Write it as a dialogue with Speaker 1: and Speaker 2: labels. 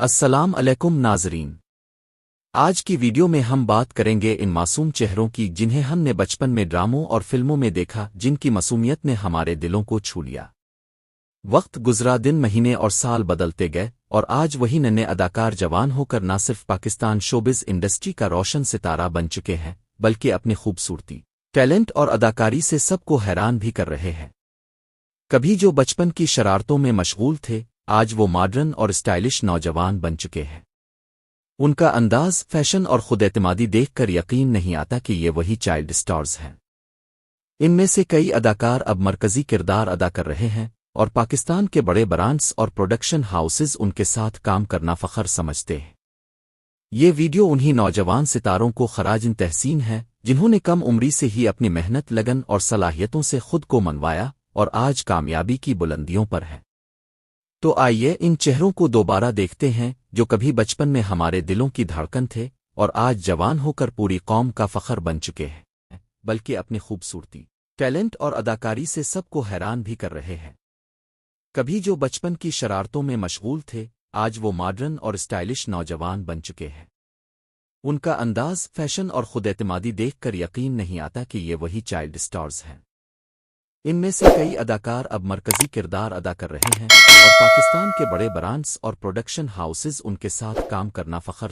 Speaker 1: السلام علیکم ناظرین۔ آج کی ویڈیو میں ہم بات کریں گے ان معصوم چہروں کی جنہیں ہم نے بچپن میں ڈراموں اور فلموں میں دیکھا، جن کی معصومیت نے ہمارے دلوں کو چھو لیا۔ وقت گزرا، دن مہینے اور سال بدلتے گئے، اور آج وہی ننے اداکار جوان ہو کر نہ صرف پاکستان شوبز انڈسٹری کا روشن ستارہ بن چکے ہیں، بلکہ اپنی خوبصورتی، ٹیلنٹ اور اداکاری سے سب کو حیران بھی کر رہے ہیں۔ کبھی جو بچپن کی شرارتوں میں مشغول تھے، آج وہ ماڈرن اور اسٹائلش نوجوان بن چکے ہیں۔ ان کا انداز، فیشن اور خود اعتمادی دیکھ کر یقین نہیں آتا کہ یہ وہی چائلڈ سٹارز ہیں۔ ان میں سے کئی اداکار اب مرکزی کردار ادا کر رہے ہیں، اور پاکستان کے بڑے برانڈز اور پروڈکشن ہاؤسز ان کے ساتھ کام کرنا فخر سمجھتے ہیں۔ یہ ویڈیو انہی نوجوان ستاروں کو خراج تحسین ہے جنہوں نے کم عمری سے ہی اپنی محنت، لگن اور صلاحیتوں سے خود کو منوایا اور آج کامیابی کی بلندیوں پر ہے۔ تو آئیے ان چہروں کو دوبارہ دیکھتے ہیں جو کبھی بچپن میں ہمارے دلوں کی دھڑکن تھے اور آج جوان ہو کر پوری قوم کا فخر بن چکے ہیں، بلکہ اپنی خوبصورتی، ٹیلنٹ اور اداکاری سے سب کو حیران بھی کر رہے ہیں۔ کبھی جو بچپن کی شرارتوں میں مشغول تھے، آج وہ ماڈرن اور اسٹائلش نوجوان بن چکے ہیں۔ ان کا انداز، فیشن اور خود اعتمادی دیکھ کر یقین نہیں آتا کہ یہ وہی چائلڈ سٹارز ہیں۔ ان میں سے کئی اداکار اب مرکزی کردار ادا کر رہے ہیں، اور پاکستان کے بڑے برانڈز اور پروڈکشن ہاؤسز ان کے ساتھ کام کرنا فخر